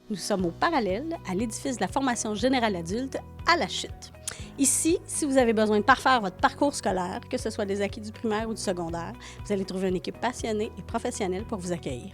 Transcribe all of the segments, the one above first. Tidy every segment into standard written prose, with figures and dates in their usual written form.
Nous sommes au parallèle à l'édifice de la formation générale adulte à La Chute. Ici, si vous avez besoin de parfaire votre parcours scolaire, que ce soit des acquis du primaire ou du secondaire, vous allez trouver une équipe passionnée et professionnelle pour vous accueillir.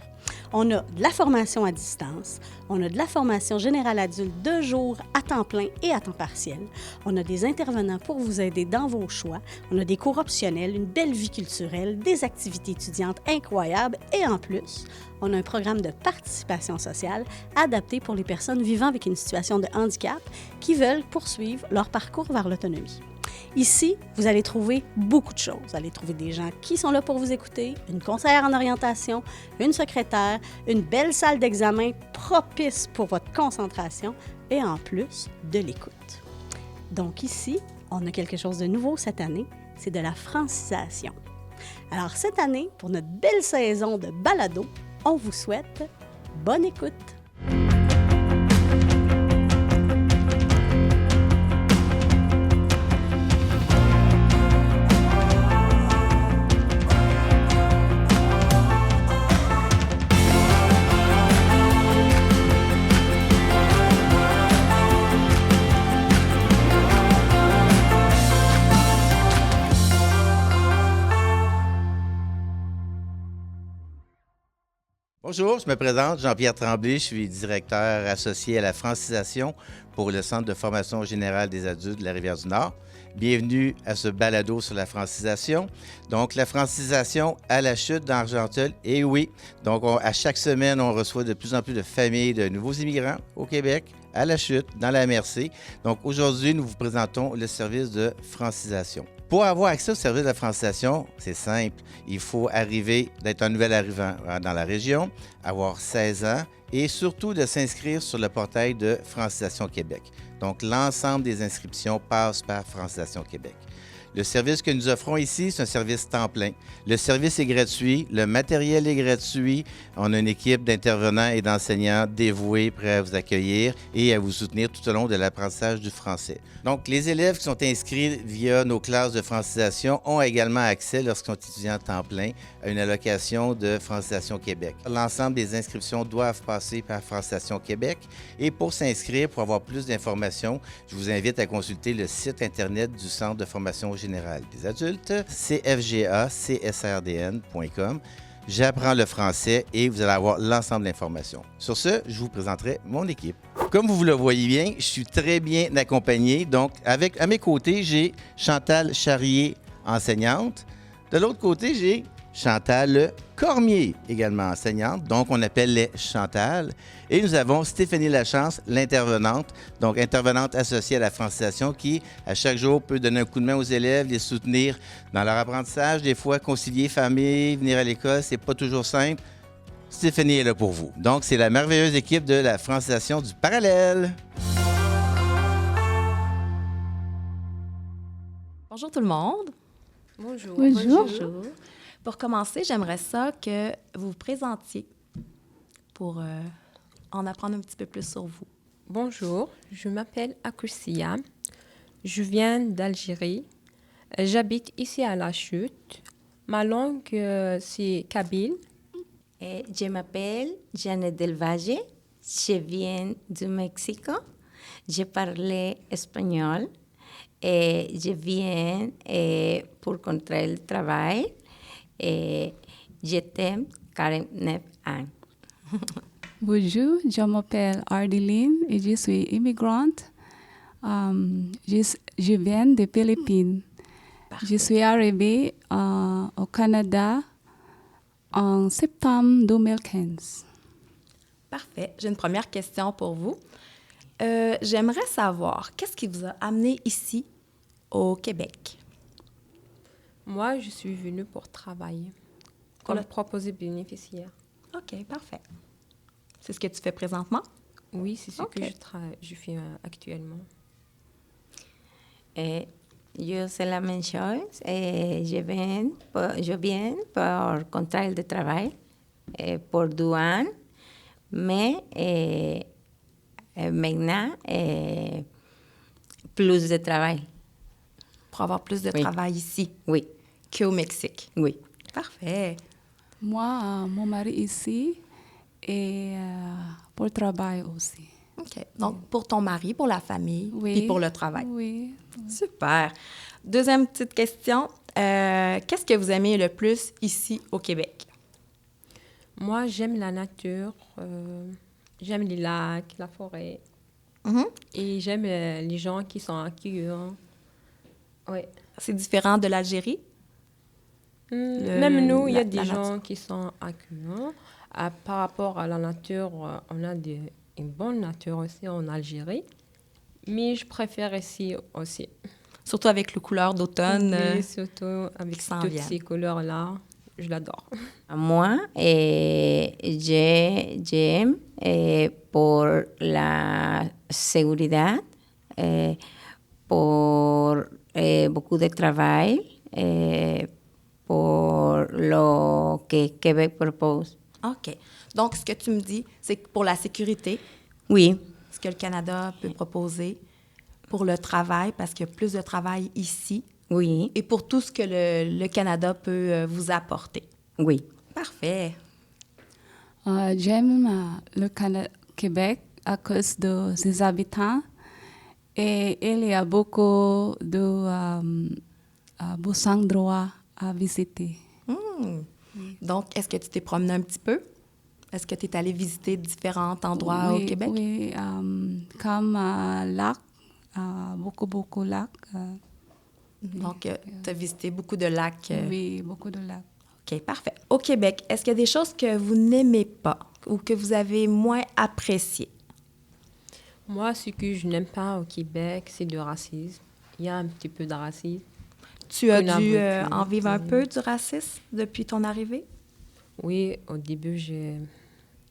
On a de la formation à distance, on a de la formation générale adulte de jour à temps plein et à temps partiel. On a des intervenants pour vous aider dans vos choix. On a des cours optionnels, une belle vie culturelle, des activités étudiantes incroyables et en plus, on a un programme de participation sociale adapté pour les personnes vivant avec une situation de handicap qui veulent poursuivre leur parcours vers l'autonomie. Ici, vous allez trouver beaucoup de choses. Vous allez trouver des gens qui sont là pour vous écouter, une conseillère en orientation, une secrétaire, une belle salle d'examen propice pour votre concentration et en plus, de l'écoute. Donc ici, on a quelque chose de nouveau cette année, c'est de la francisation. Alors cette année, pour notre belle saison de balado, on vous souhaite bonne écoute! Bonjour, je me présente, Jean-Pierre Tremblay, je suis directeur associé à la francisation pour le Centre de formation générale des adultes de la Rivière-du-Nord. Bienvenue à ce balado sur la francisation. Donc, la francisation à La Chute d'Argenteuil, et oui, donc à chaque semaine, on reçoit de plus en plus de familles de nouveaux immigrants au Québec, à La Chute, dans la MRC. Donc, aujourd'hui, nous vous présentons le service de francisation. Pour avoir accès au service de la francisation, c'est simple. Il faut d'être un nouvel arrivant dans la région, avoir 16 ans et surtout de s'inscrire sur le portail de Francisation Québec. Donc, l'ensemble des inscriptions passent par Francisation Québec. Le service que nous offrons ici, c'est un service temps plein. Le service est gratuit, le matériel est gratuit. On a une équipe d'intervenants et d'enseignants dévoués, prêts à vous accueillir et à vous soutenir tout au long de l'apprentissage du français. Donc, les élèves qui sont inscrits via nos classes de francisation ont également accès, lorsqu'ils sont étudiants à temps plein, à une allocation de Francisation Québec. L'ensemble des inscriptions doivent passer par Francisation Québec. Et pour s'inscrire, pour avoir plus d'informations, je vous invite à consulter le site Internet du Centre de formation générale des adultes, cfga-csrdn.com. J'apprends le français et vous allez avoir l'ensemble de l'information. Sur ce, je vous présenterai mon équipe. Comme vous le voyez bien, je suis très bien accompagné. Donc, à mes côtés, j'ai Chantal Charrier, enseignante. De l'autre côté, j'ai Chantal Cormier, également enseignante. Donc, on appelle les Chantal. Et nous avons Stéphanie Lachance, l'intervenante, donc intervenante associée à la francisation qui, à chaque jour, peut donner un coup de main aux élèves, les soutenir dans leur apprentissage. Des fois, concilier famille, venir à l'école, c'est pas toujours simple. Stéphanie est là pour vous. Donc, c'est la merveilleuse équipe de la francisation du parallèle. Bonjour tout le monde. Bonjour. Bonjour. Pour commencer, j'aimerais ça que vous vous présentiez pour en apprendre un petit peu plus sur vous. Bonjour, je m'appelle Akoussia. Je viens d'Algérie. J'habite ici à La Chute. Ma langue, c'est kabyle. Je m'appelle Janet Del Valle. Je viens du Mexique. Je parle espagnol. Et je viens pour contraire le travail. Et j'étais 49 ans. Bonjour, je m'appelle Ardeline et je suis immigrante. Je viens des Philippines. Parfait. Je suis arrivée au Canada en septembre 2015. Parfait. J'ai une première question pour vous. J'aimerais savoir, qu'est-ce qui vous a amené ici, au Québec? Moi, je suis venue pour travailler, comme proposé bénéficiaire. OK, parfait. C'est ce que tu fais présentement? Oui, c'est ce Ok. que je fais actuellement. Et je fais la même chose. Et je viens pour contraire de travail pour 2 ans. Mais maintenant, plus de travail. Pour avoir plus de Oui. travail ici Oui, qu'au Mexique. oui. Parfait. Moi, mon mari ici, et pour le travail aussi. OK. Donc, pour ton mari, pour la famille, Oui. puis pour le travail. Oui. Super. Deuxième petite question. Qu'est-ce que vous aimez le plus ici au Québec? Moi, j'aime la nature, j'aime les lacs, la forêt, Mhm. et j'aime les gens qui sont accueillants. Oui. C'est différent de l'Algérie? Même nous, il y a la des nature. gens qui sont accueillants. Par rapport à la nature, on a une bonne nature aussi en Algérie, mais je préfère ici aussi. Surtout avec les couleurs d'automne. Oui, surtout avec qui s'en toutes viennent. ces couleurs-là, je l'adore. Moi, j'aime pour la seguridad, pour beaucoup de travail, pour lo que Québec propose. OK. Donc, ce que tu me dis, c'est que pour la sécurité, Oui, ce que le Canada peut proposer, pour le travail, parce qu'il y a plus de travail ici, oui, et pour tout ce que le Canada peut vous apporter. oui. Parfait. J'aime le Québec à cause de ses habitants et il y a beaucoup de beaux endroits à visiter. Donc, est-ce que tu t'es promené un petit peu? Est-ce que tu es allé visiter différents endroits oui, au Québec? Oui, comme lac, beaucoup lacs. Donc, tu as visité beaucoup de lacs. Oui, beaucoup de lacs. OK, parfait. Au Québec, est-ce qu'il y a des choses que vous n'aimez pas ou que vous avez moins appréciées? Moi, ce que je n'aime pas au Québec, c'est le racisme. Il y a un petit peu de racisme. Tu as Qu'on a dû vécu, en vivre un oui. peu du racisme depuis ton arrivée? Oui, au début, il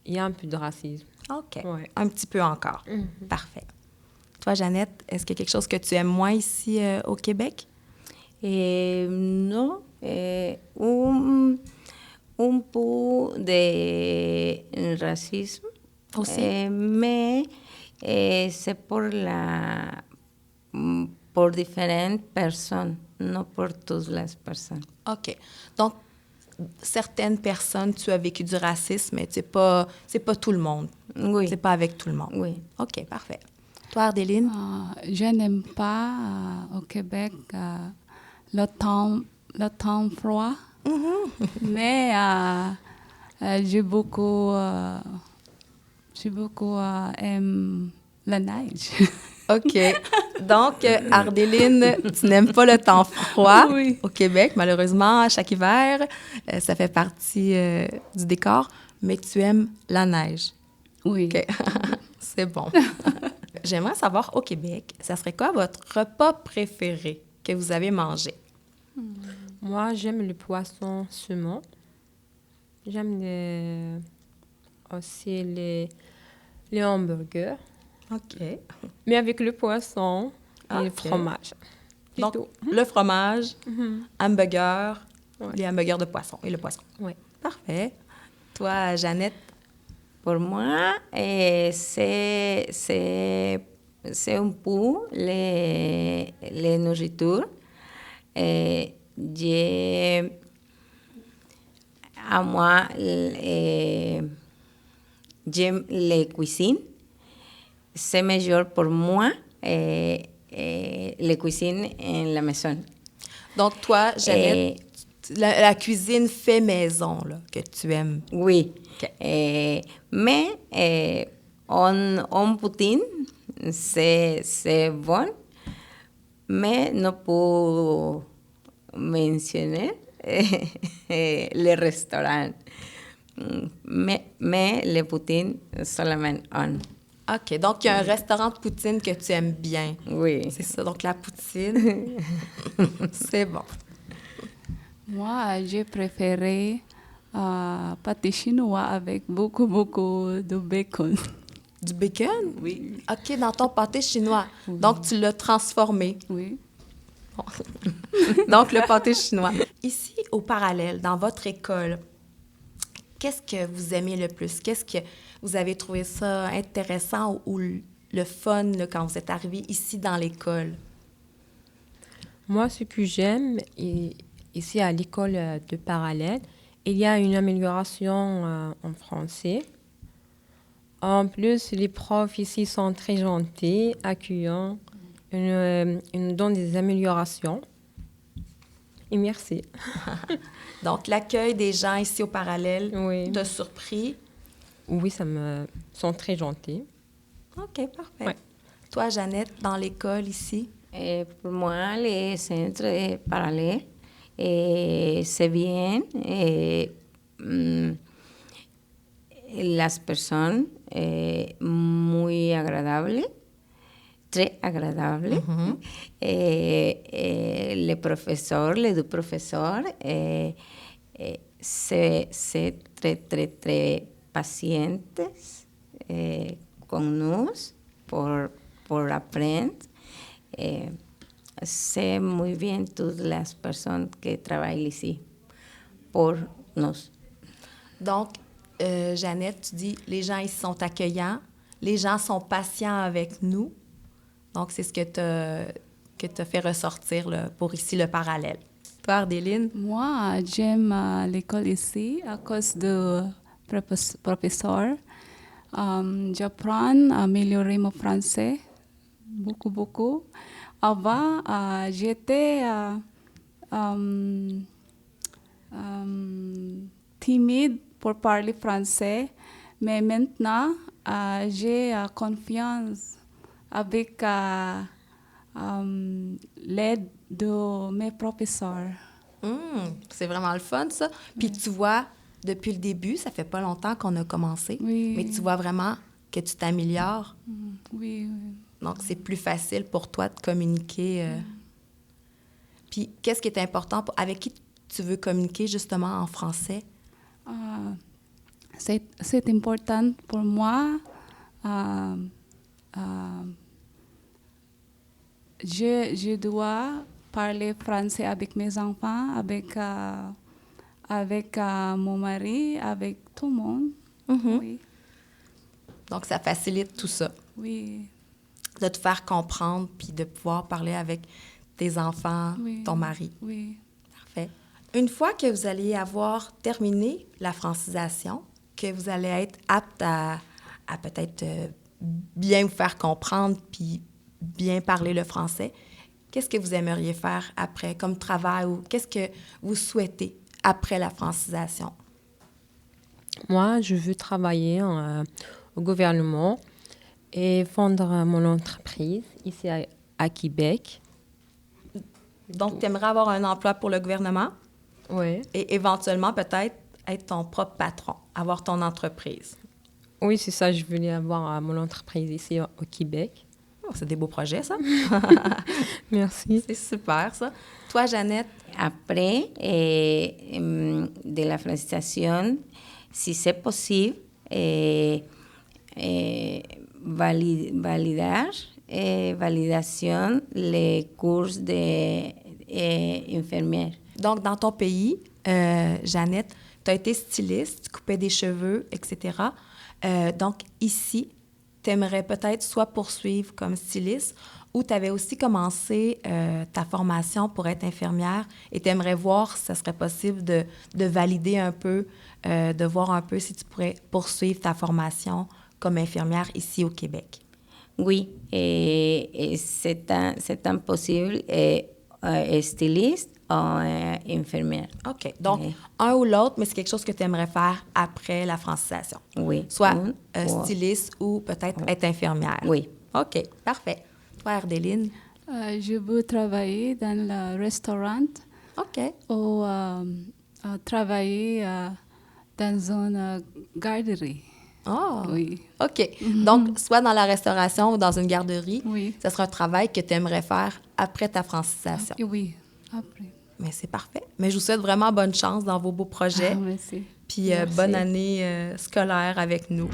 y a un peu de racisme. OK. Ouais. Un petit peu encore. Parfait. Toi, Jeannette, est-ce qu'il y a quelque chose que tu aimes moins ici au Québec? No, un peu de racisme, Aussi? mais c'est pour différentes personnes, non pour toutes les personnes. OK. Donc, certaines personnes, tu as vécu du racisme, mais c'est pas tout le monde. Oui. C'est pas avec tout le monde. Oui. OK, parfait. Toi, Ardéline? Je n'aime pas au Québec le temps froid, mais j'ai beaucoup aime la neige. OK. Donc, Ardéline, tu n'aimes pas le temps froid Oui. au Québec, malheureusement, à chaque hiver. Ça fait partie du décor, mais tu aimes la neige. Oui. OK. C'est bon. J'aimerais savoir, au Québec, ça serait quoi votre repas préféré que vous avez mangé? Moi, j'aime le poisson saumon. J'aime aussi les hamburgers, OK. mais avec le poisson et le Ok. fromage. C'est Donc, tout. le fromage, hamburger, Ouais. les hamburgers de poisson et le poisson. Oui. Parfait. Toi, Jeannette? Pour moi, c'est un peu les nourritures. À moi, j'aime les cuisines. C'est meilleur pour moi les cuisines en la maison. Donc, toi, Jeannette, la cuisine fait maison, là, que tu aimes. Oui. Ok. Mais en poutine, c'est bon, mais no puedo mencionar les restaurants. Mais le poutine seulement on. OK. Donc, il y a un restaurant de poutine que tu aimes bien. Oui. C'est ça. Donc, la poutine, c'est bon. Moi, j'ai préféré pâté chinois avec beaucoup de bacon. Du bacon? Oui. OK, dans ton pâté chinois. Donc, tu l'as transformé. Oui. Bon. Donc, le pâté chinois. Ici, au parallèle, dans votre école, qu'est-ce que vous aimez le plus? Qu'est-ce que vous avez trouvé ça intéressant ou le fun là, quand vous êtes arrivé ici dans l'école? Moi, ce que j'aime, ici à l'école de parallèle, il y a une amélioration en français. En plus, les profs ici sont très gentils, accueillants. Ils nous donnent des améliorations. Et merci. Donc, l'accueil des gens ici au Parallèle Oui. t'a surpris? Oui, sont très gentils. OK, parfait. Ouais. Toi, Jeannette, dans l'école ici? Pour moi, les centres parallèles, c'est bien. Las personas muy agradables, très agradables. Les deux professeurs, c'est très pacientes con nous por aprender. Sé muy bien todas las personas que trabajan ici pour nous. Donc, Jeannette, tu dis, les gens ici sont accueillants, les gens sont patients avec nous. Donc, c'est ce que t'as fait ressortir là, pour ici le Parallèle. Toi, Ardéline? Moi, j'aime l'école ici à cause de professeurs. J'apprends à améliorer mon français beaucoup. Avant, j'étais timide pour parler français, mais maintenant, j'ai confiance avec l'aide de mes professeurs. C'est vraiment le fun, ça. Puis tu vois, depuis le début, ça fait pas longtemps qu'on a commencé, Oui. mais tu vois vraiment que tu t'améliores. Oui. Donc, c'est plus facile pour toi de communiquer. Puis, qu'est-ce qui est important? Avec qui tu veux communiquer justement en français? C'est important pour moi. Je dois parler français avec mes enfants, avec mon mari, avec tout le monde. Oui. Donc, ça facilite tout ça, Oui. de te faire comprendre puis de pouvoir parler avec tes enfants, Oui. ton mari. Oui. Parfait. Une fois que vous allez avoir terminé la francisation, que vous allez être apte à peut-être bien vous faire comprendre puis bien parler le français, qu'est-ce que vous aimeriez faire après comme travail ou qu'est-ce que vous souhaitez après la francisation? Moi, je veux travailler au gouvernement et fondre mon entreprise ici à Québec. Donc, tu aimerais avoir un emploi pour le gouvernement Oui. et éventuellement peut-être être ton propre patron, avoir ton entreprise. Oui, c'est ça, je voulais avoir mon entreprise ici au Québec. Oh, c'est des beaux projets, ça. Merci. C'est super, ça. Toi, Jeannette? Après de la francisation, si c'est possible, validation les cours d'infirmière. Donc, dans ton pays, Jeannette, tu as été styliste, tu coupais des cheveux, etc. Donc, ici, tu aimerais peut-être soit poursuivre comme styliste ou tu avais aussi commencé ta formation pour être infirmière et tu aimerais voir si ça serait possible de valider un peu, de voir un peu si tu pourrais poursuivre ta formation comme infirmière ici au Québec. Oui, c'est impossible, styliste ou infirmière. OK. Donc, Oui. un ou l'autre, mais c'est quelque chose que tu aimerais faire après la francisation. Oui. Soit Ou- styliste ou peut-être être infirmière. Oui. OK, parfait. Toi, Ardéline? Je veux travailler dans le restaurant OK. ou travailler dans une garderie. Oh, Oui. OK. Donc, soit dans la restauration ou dans une garderie, Oui. ce sera un travail que tu aimerais faire après ta francisation. Oui. Après. Mais c'est parfait. Mais je vous souhaite vraiment bonne chance dans vos beaux projets. Merci. Puis Merci. bonne année scolaire avec nous.